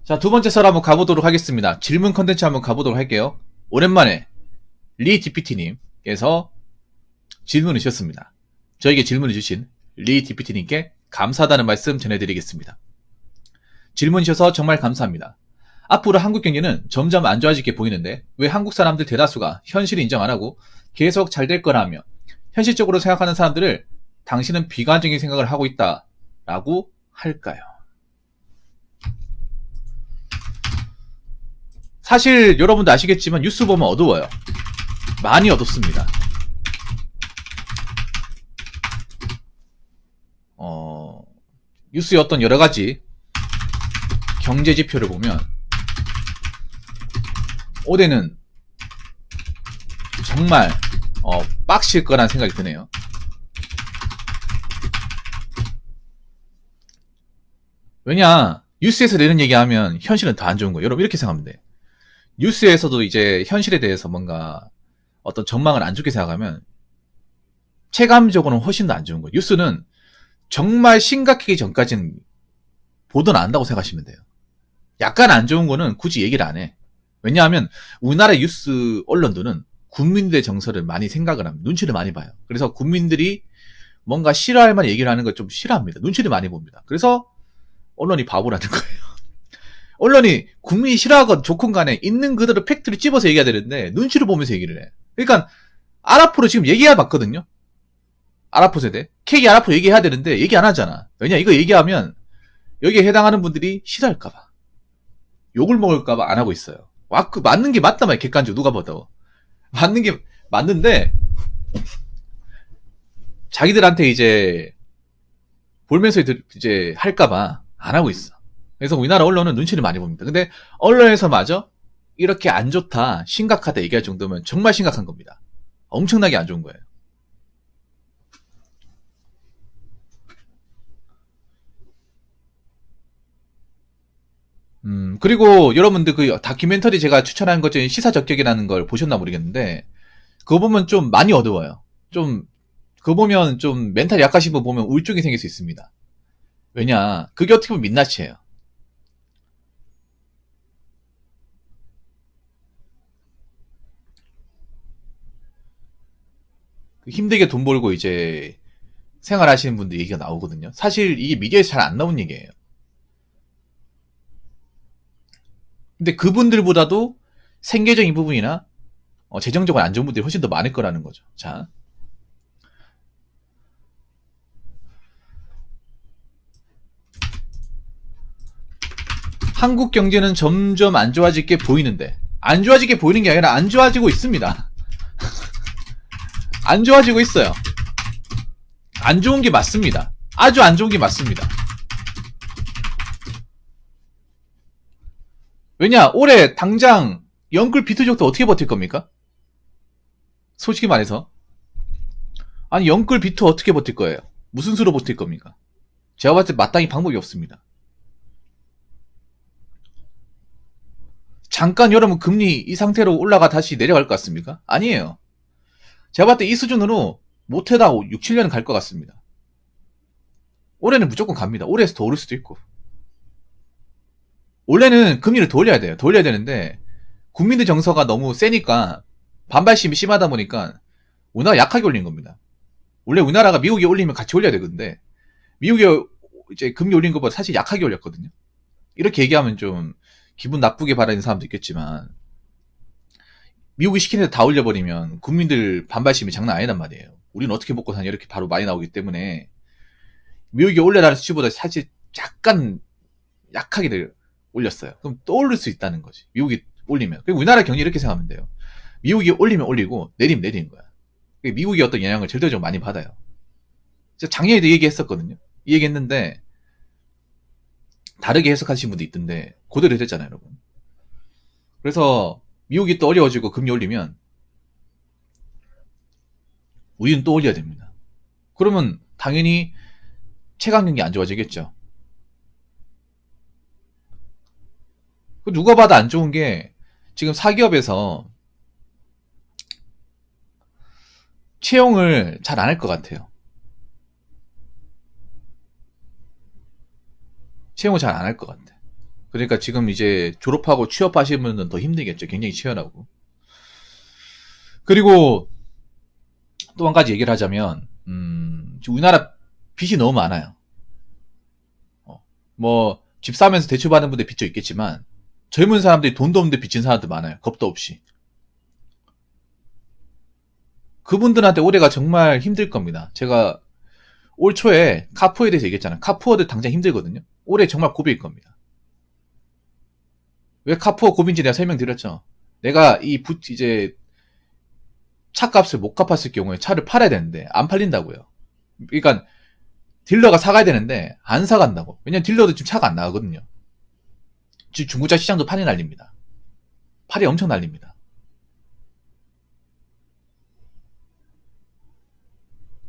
자, 두 번째 썰 한번 가보도록 하겠습니다. 질문 컨텐츠 한번 가보도록 할게요. 오랜만에 리 DPT님께서 질문을 주셨습니다. 저에게 질문을 주신 리 DPT님께 감사하다는 말씀 전해드리겠습니다. 질문 주셔서 정말 감사합니다. 앞으로 한국 경제는 점점 안 좋아지게 보이는데 왜 한국 사람들 대다수가 현실을 인정 안 하고 계속 잘 될 거라며 현실적으로 생각하는 사람들을 당신은 비관적인 생각을 하고 있다라고 할까요? 사실 여러분도 아시겠지만 뉴스 보면 어두워요. 많이 어둡습니다. 뉴스의 어떤 여러가지 경제 지표를 보면 올해는 정말 빡실 거란 생각이 드네요. 왜냐, 뉴스에서 내는 얘기하면 현실은 더 안 좋은 거예요. 여러분 이렇게 생각하면 돼. 뉴스에서도 이제 현실에 대해서 뭔가 어떤 전망을 안 좋게 생각하면 체감적으로는 훨씬 더 안 좋은 거예요. 뉴스는 정말 심각하기 전까지는 보도는 안 한다고 생각하시면 돼요. 약간 안 좋은 거는 굳이 얘기를 안 해. 왜냐하면 우리나라 뉴스 언론들은 국민들의 정서를 많이 생각을 합니다. 눈치를 많이 봐요. 그래서 국민들이 뭔가 싫어할 만한 얘기를 하는 걸 좀 싫어합니다. 눈치를 많이 봅니다. 그래서 언론이 바보라는 거예요. 언론이 국민이 싫어하건 좋건 간에 있는 그대로 팩트를 찝어서 얘기해야 되는데 눈치를 보면서 얘기를 해. 그러니까 아라포로 지금 얘기해 봤거든요. 아라포 세대. K 아라포 얘기해야 되는데 얘기 안 하잖아. 왜냐, 이거 얘기하면 여기에 해당하는 분들이 싫어할까봐, 욕을 먹을까봐 안 하고 있어요. 와, 그 맞는 게 맞다 말 객관적으로 누가 봐도 맞는 게 맞는데 자기들한테 이제 볼면서 이제 할까봐 안 하고 있어. 그래서 우리나라 언론은 눈치를 많이 봅니다. 근데 언론에서마저 이렇게 안 좋다, 심각하다 얘기할 정도면 정말 심각한 겁니다. 엄청나게 안 좋은 거예요. 그리고 여러분들 그 다큐멘터리 제가 추천한 것 중에 시사적격이라는 걸 보셨나 모르겠는데 그거 보면 좀 많이 어두워요. 좀 그거 보면 좀 멘탈이 약하신 분 보면 우울증이 생길 수 있습니다. 왜냐, 그게 어떻게 보면 민낯이에요. 힘들게 돈 벌고 이제 생활하시는 분들 얘기가 나오거든요. 사실 이게 미디어에서 잘 안 나온 얘기예요. 근데 그분들보다도 생계적인 부분이나 재정적으로 안 좋은 분들이 훨씬 더 많을 거라는 거죠. 자, 한국 경제는 점점 안 좋아지게 보이는데, 안 좋아지게 보이는 게 아니라 안 좋아지고 있습니다. 안 좋아지고 있어요. 안 좋은 게 맞습니다. 아주 안 좋은 게 맞습니다. 왜냐, 올해 당장 영끌 비투족도 어떻게 버틸 겁니까? 솔직히 말해서. 아니, 영끌 비투 어떻게 버틸 거예요? 무슨 수로 버틸 겁니까? 제가 봤을 때 마땅히 방법이 없습니다. 잠깐 여러분 금리 이 상태로 올라가 다시 내려갈 것 같습니까? 아니에요. 제가 봤을 때 이 수준으로 못해다 6, 7년 갈 것 같습니다. 올해는 무조건 갑니다. 올해에서 더 오를 수도 있고. 원래는 금리를 더 올려야 돼요. 더 올려야 되는데 국민들 정서가 너무 세니까 반발심이 심하다 보니까 우리나라가 약하게 올린 겁니다. 원래 우리나라가 미국이 올리면 같이 올려야 되는데 미국이 이제 금리 올린 것보다 사실 약하게 올렸거든요. 이렇게 얘기하면 좀 기분 나쁘게 바라는 사람도 있겠지만 미국이 시키는 데 다 올려버리면 국민들 반발심이 장난 아니란 말이에요. 우리는 어떻게 먹고 사냐 이렇게 바로 많이 나오기 때문에 미국이 올려라는 수치보다 사실 약간 약하게 올렸어요. 그럼 또 오를 수 있다는 거지. 미국이 올리면. 그리고 우리나라 경제 이렇게 생각하면 돼요. 미국이 올리면 올리고 내리면 내리는 거야. 미국이 어떤 영향을 절대적으로 많이 받아요. 작년에도 이 얘기 했었거든요. 이 얘기 했는데 다르게 해석하시는 분도 있던데 그대로 됐잖아요, 여러분. 그래서 미국이 또 어려워지고 금리 올리면 우리는 또 올려야 됩니다. 그러면 당연히 체감 경기 안 좋아지겠죠. 누가 봐도 안 좋은 게 지금 사기업에서 채용을 잘 안 할 것 같아요. 채용을 잘 안 할 것 같아. 그러니까 지금 이제 졸업하고 취업하시는 분은 더 힘들겠죠. 굉장히 치열하고. 그리고 또 한 가지 얘기를 하자면, 우리나라 빚이 너무 많아요. 뭐, 집 사면서 대출받는 분들 빚도 있겠지만, 젊은 사람들이 돈도 없는데 빚진 사람들 많아요. 겁도 없이. 그분들한테 올해가 정말 힘들 겁니다. 제가 올 초에 카푸어에 대해서 얘기했잖아요. 카푸어들 당장 힘들거든요. 올해 정말 고비일 겁니다. 왜 카푸어 고비인지 내가 설명드렸죠. 내가 이제 차값을 못 갚았을 경우에 차를 팔아야 되는데 안 팔린다고요. 그러니까 딜러가 사가야 되는데 안 사간다고. 왜냐면 딜러도 지금 차가 안 나가거든요. 지금 중고차 시장도 판이 날립니다. 팔이 엄청 날립니다.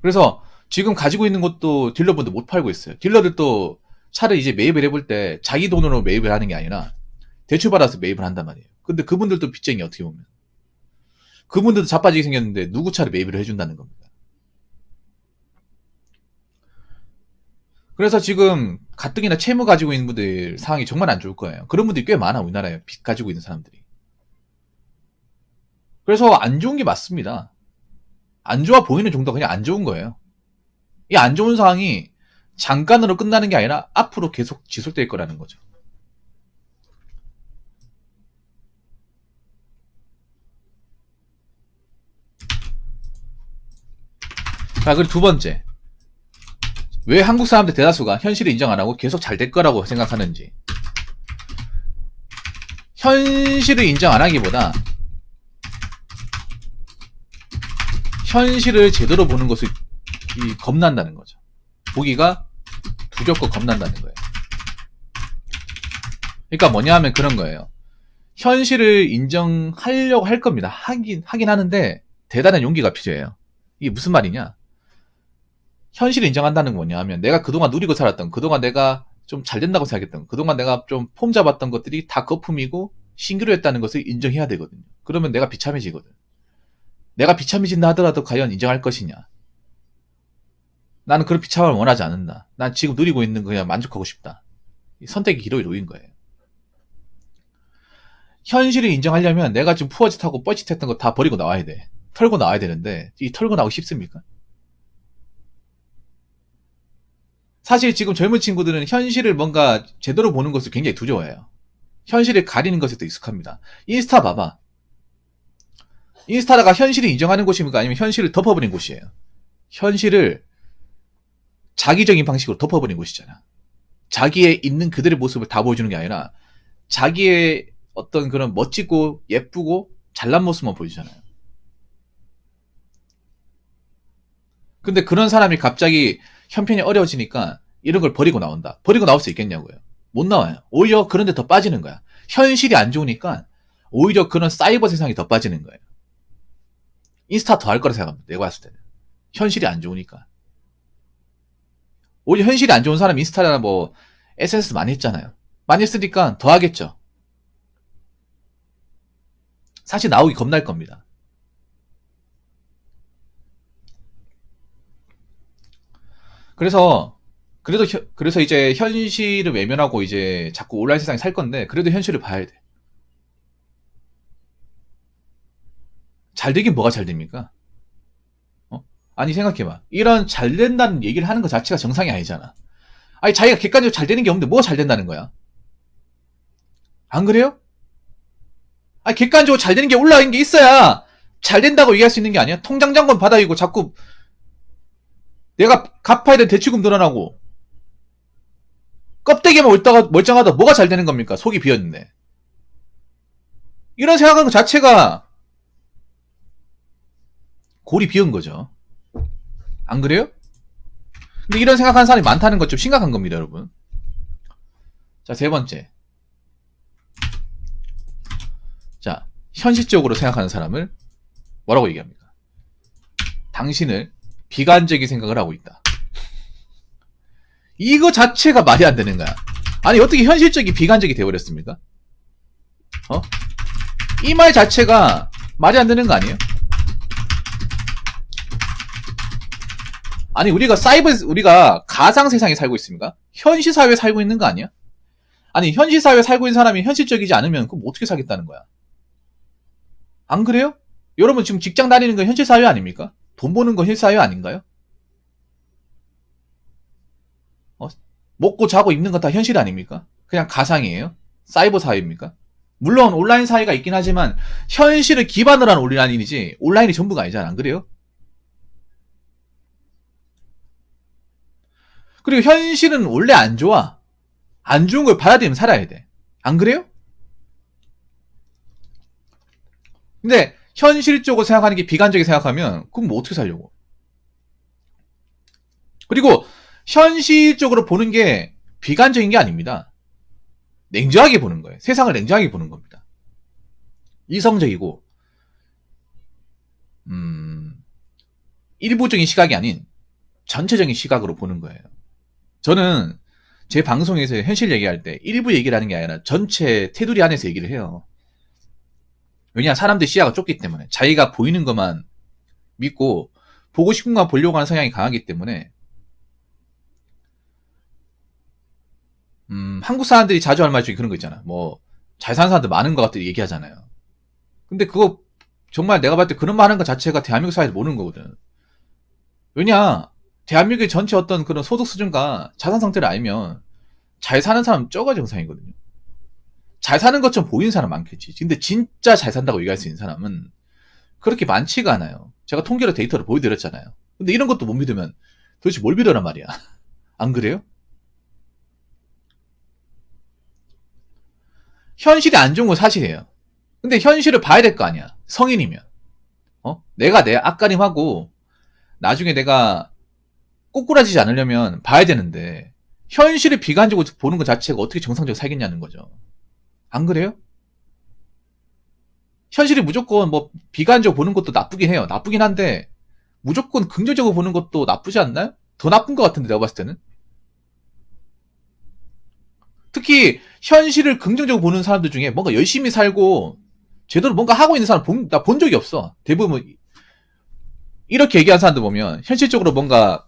그래서 지금 가지고 있는 것도 딜러분들 못 팔고 있어요. 딜러들도 차를 이제 매입을 해볼 때 자기 돈으로 매입을 하는 게 아니라 대출받아서 매입을 한단 말이에요. 근데 그분들도 빚쟁이 어떻게 보면. 그분들도 자빠지게 생겼는데 누구 차를 매입을 해준다는 겁니다. 그래서 지금 가뜩이나 채무 가지고 있는 분들 상황이 정말 안 좋을 거예요. 그런 분들이 꽤 많아, 우리나라에 빚 가지고 있는 사람들이. 그래서 안 좋은 게 맞습니다. 안 좋아 보이는 정도가 그냥 안 좋은 거예요. 이 안 좋은 상황이 잠깐으로 끝나는 게 아니라 앞으로 계속 지속될 거라는 거죠. 자, 그리고 두 번째. 왜 한국 사람들 대다수가 현실을 인정 안 하고 계속 잘 될 거라고 생각하는지. 현실을 인정 안 하기보다 현실을 제대로 보는 것을 겁난다는 거죠. 보기가 두렵고 겁난다는 거예요. 그러니까 뭐냐 하면 그런 거예요. 현실을 인정하려고 할 겁니다. 하긴 하는데 대단한 용기가 필요해요. 이게 무슨 말이냐? 현실을 인정한다는 건 뭐냐 하면 내가 그동안 누리고 살았던, 그동안 내가 좀 잘 된다고 생각했던, 그동안 내가 좀 폼 잡았던 것들이 다 거품이고 신기루였다는 것을 인정해야 되거든요. 그러면 내가 비참해지거든. 내가 비참해진다 하더라도 과연 인정할 것이냐? 나는 그런 비참함을 원하지 않는다. 난 지금 누리고 있는 거 그냥 만족하고 싶다. 선택의 기로에 놓인 거예요. 현실을 인정하려면 내가 지금 푸어짓하고 뻘짓했던 거 다 버리고 나와야 돼. 털고 나와야 되는데 이 털고 나오기 쉽습니까? 사실 지금 젊은 친구들은 현실을 뭔가 제대로 보는 것을 굉장히 두려워해요. 현실을 가리는 것에 더 익숙합니다. 인스타 봐봐. 인스타가 현실을 인정하는 곳입니까? 아니면 현실을 덮어버린 곳이에요? 현실을 자기적인 방식으로 덮어버린 곳이잖아. 자기의 있는 그들의 모습을 다 보여주는 게 아니라 자기의 어떤 그런 멋지고 예쁘고 잘난 모습만 보여주잖아요. 근데 그런 사람이 갑자기 형편이 어려워지니까 이런 걸 버리고 나온다. 버리고 나올 수 있겠냐고요. 못 나와요. 오히려 그런 데 더 빠지는 거야. 현실이 안 좋으니까 오히려 그런 사이버 세상이 더 빠지는 거예요. 인스타 더 할 거라 생각합니다. 내가 봤을 때는. 현실이 안 좋으니까. 오히려 현실이 안 좋은 사람 인스타나 뭐 SNS 많이 했잖아요. 많이 했으니까 더 하겠죠. 사실 나오기 겁날 겁니다. 그래서 이제 현실을 외면하고 이제 자꾸 온라인 세상에 살 건데 그래도 현실을 봐야 돼. 잘 되긴 뭐가 잘 됩니까? 아니 생각해봐. 이런 잘 된다는 얘기를 하는 것 자체가 정상이 아니잖아. 아니 자기가 객관적으로 잘 되는 게 없는데 뭐가 잘 된다는 거야? 안 그래요? 아니 객관적으로 잘 되는 게 올라간 게 있어야 잘 된다고 얘기할 수 있는 게 아니야? 통장 잔고는 받아이고 자꾸 내가 갚아야 될 대출금 늘어나고 껍데기만 멀쩡하다 뭐가 잘 되는 겁니까? 속이 비었는데. 이런 생각하는 것 자체가 골이 비은 거죠. 안 그래요? 근데 이런 생각하는 사람이 많다는 것 좀 심각한 겁니다, 여러분. 자, 세 번째. 자, 현실적으로 생각하는 사람을 뭐라고 얘기합니까? 당신을 비관적인 생각을 하고 있다. 이거 자체가 말이 안 되는 거야. 아니 어떻게 현실적이 비관적이 되어버렸습니까? 이 말 자체가 말이 안 되는 거 아니에요? 아니 우리가 가상 세상에 살고 있습니까? 현실 사회에 살고 있는 거 아니야? 아니, 현실 사회에 살고 있는 사람이 현실적이지 않으면 그럼 어떻게 살겠다는 거야? 안 그래요? 여러분 지금 직장 다니는 건 현실 사회 아닙니까? 돈 버는 건 현실 사회 아닌가요? 어? 먹고 자고 입는 건 다 현실 아닙니까? 그냥 가상이에요? 사이버 사회입니까? 물론 온라인 사회가 있긴 하지만 현실을 기반으로 한 온라인이지 온라인이 전부가 아니잖아. 안 그래요? 그리고 현실은 원래 안 좋아. 안 좋은 걸 받아들이면 살아야 돼. 안 그래요? 근데 현실적으로 생각하는 게 비관적이게 생각하면 그럼 뭐 어떻게 살려고? 그리고 현실적으로 보는 게 비관적인 게 아닙니다. 냉정하게 보는 거예요. 세상을 냉정하게 보는 겁니다. 이성적이고 일부적인 시각이 아닌 전체적인 시각으로 보는 거예요. 저는 제 방송에서 현실 얘기할 때 일부 얘기를 하는 게 아니라 전체 테두리 안에서 얘기를 해요. 왜냐, 사람들 시야가 좁기 때문에 자기가 보이는 것만 믿고 보고 싶은 것만 보려고 하는 성향이 강하기 때문에 한국 사람들이 자주 하는 말 중에 그런 거 있잖아. 뭐 잘 사는 사람들 많은 것 같아 얘기하잖아요. 근데 그거 정말 내가 봤을 때 그런 말 하는 것 자체가 대한민국 사회에서 모르는 거거든. 왜냐, 대한민국의 전체 어떤 그런 소득 수준과 자산 상태를 알면 잘 사는 사람 쩌가 정상이거든요. 잘 사는 것처럼 보이는 사람 많겠지. 근데 진짜 잘 산다고 얘기할 수 있는 사람은 그렇게 많지가 않아요. 제가 통계로 데이터를 보여드렸잖아요. 근데 이런 것도 못 믿으면 도대체 뭘 믿으란 말이야. 안 그래요? 현실이 안 좋은 건 사실이에요. 근데 현실을 봐야 될 거 아니야. 성인이면. 내가 내 앞가림하고 나중에 내가 꼬꾸라지지 않으려면 봐야 되는데 현실을 비관적으로 보는 것 자체가 어떻게 정상적으로 살겠냐는 거죠. 안 그래요? 현실이 무조건 뭐 비관적으로 보는 것도 나쁘긴 해요. 나쁘긴 한데 무조건 긍정적으로 보는 것도 나쁘지 않나요? 더 나쁜 것 같은데 내가 봤을 때는. 특히 현실을 긍정적으로 보는 사람들 중에 뭔가 열심히 살고 제대로 뭔가 하고 있는 사람 나 본 적이 없어. 대부분 이렇게 얘기하는 사람들 보면 현실적으로 뭔가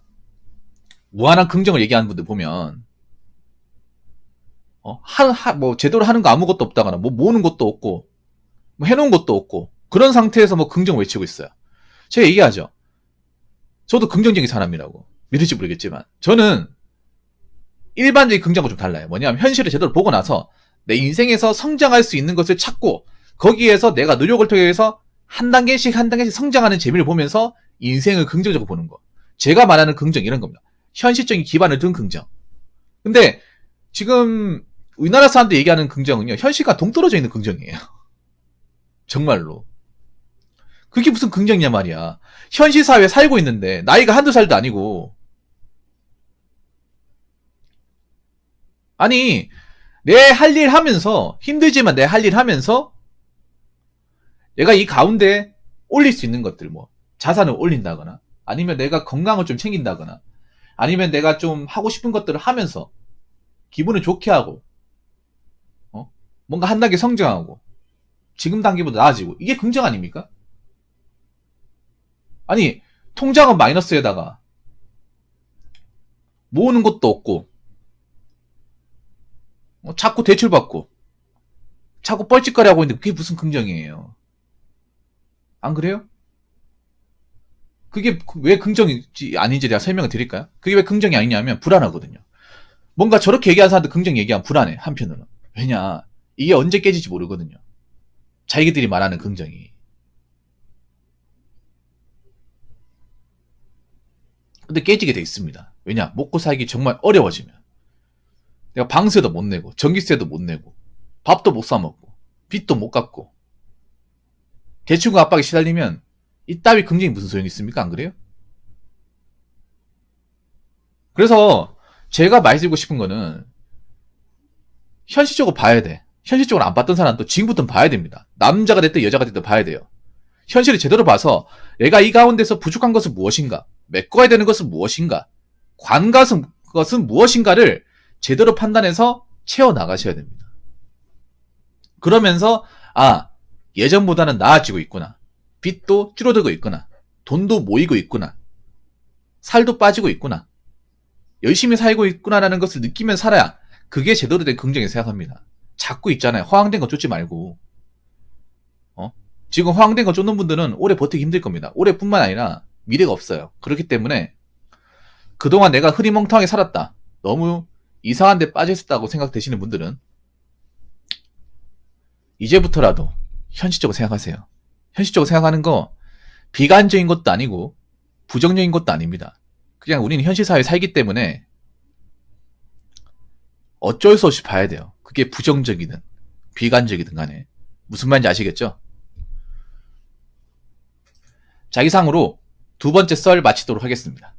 무한한 긍정을 얘기하는 분들 보면 뭐 제대로 하는 거 아무것도 없다거나 뭐 모으는 것도 없고 뭐 해놓은 것도 없고 그런 상태에서 뭐 긍정 외치고 있어요. 제가 얘기하죠. 저도 긍정적인 사람이라고 믿을지 모르겠지만 저는 일반적인 긍정과 좀 달라요. 뭐냐면 현실을 제대로 보고 나서 내 인생에서 성장할 수 있는 것을 찾고 거기에서 내가 노력을 통해서 한 단계씩 한 단계씩 성장하는 재미를 보면서 인생을 긍정적으로 보는 거. 제가 말하는 긍정 이런 겁니다. 현실적인 기반을 둔 긍정. 근데 지금 우리나라 사람들이 얘기하는 긍정은요. 현실과 동떨어져 있는 긍정이에요. 정말로. 그게 무슨 긍정이냐 말이야. 현실 사회에 살고 있는데 나이가 한두 살도 아니고 아니 내 할 일 하면서 힘들지만 내 할 일 하면서 내가 이 가운데 올릴 수 있는 것들 뭐 자산을 올린다거나 아니면 내가 건강을 좀 챙긴다거나 아니면 내가 좀 하고 싶은 것들을 하면서 기분을 좋게 하고 뭔가 한 단계 성장하고 지금 단계보다 나아지고 이게 긍정 아닙니까? 아니 통장은 마이너스에다가 모으는 것도 없고 자꾸 대출받고 자꾸 뻘짓거리 하고 있는데 그게 무슨 긍정이에요? 안 그래요? 그게 왜 긍정인지 아닌지 내가 설명을 드릴까요? 그게 왜 긍정이 아니냐면 불안하거든요. 뭔가 저렇게 얘기하는 사람들 긍정 얘기하면 불안해. 한편으로는. 왜냐 이게 언제 깨질지 모르거든요. 자기들이 말하는 긍정이. 근데 깨지게 돼 있습니다. 왜냐 먹고 살기 정말 어려워지면 내가 방세도 못 내고 전기세도 못 내고 밥도 못 사 먹고 빚도 못 갚고 대출과 압박에 시달리면 이따위 긍정이 무슨 소용이 있습니까? 안 그래요? 그래서 제가 말씀드리고 싶은 거는 현실적으로 봐야 돼. 현실적으로 안 봤던 사람도 지금부터는 봐야 됩니다. 남자가 됐든 여자가 됐든 봐야 돼요. 현실을 제대로 봐서 내가 이 가운데서 부족한 것은 무엇인가, 메꿔야 되는 것은 무엇인가, 관가는 것은 무엇인가를 제대로 판단해서 채워나가셔야 됩니다. 그러면서 예전보다는 나아지고 있구나. 빚도 줄어들고 있구나. 돈도 모이고 있구나. 살도 빠지고 있구나. 열심히 살고 있구나라는 것을 느끼면 살아야 그게 제대로 된 긍정이라고 생각합니다. 자꾸 있잖아요. 허황된 거 쫓지 말고. 지금 허황된 거 쫓는 분들은 오래 버티기 힘들 겁니다. 올해뿐만 아니라 미래가 없어요. 그렇기 때문에 그동안 내가 흐리멍텅하게 살았다. 너무 이상한 데 빠져있었다고 생각되시는 분들은 이제부터라도 현실적으로 생각하세요. 현실적으로 생각하는 거 비관적인 것도 아니고 부정적인 것도 아닙니다. 그냥 우리는 현실 사회에 살기 때문에 어쩔 수 없이 봐야 돼요. 그게 부정적이든 비관적이든 간에. 무슨 말인지 아시겠죠? 자, 이상으로 두 번째 썰 마치도록 하겠습니다.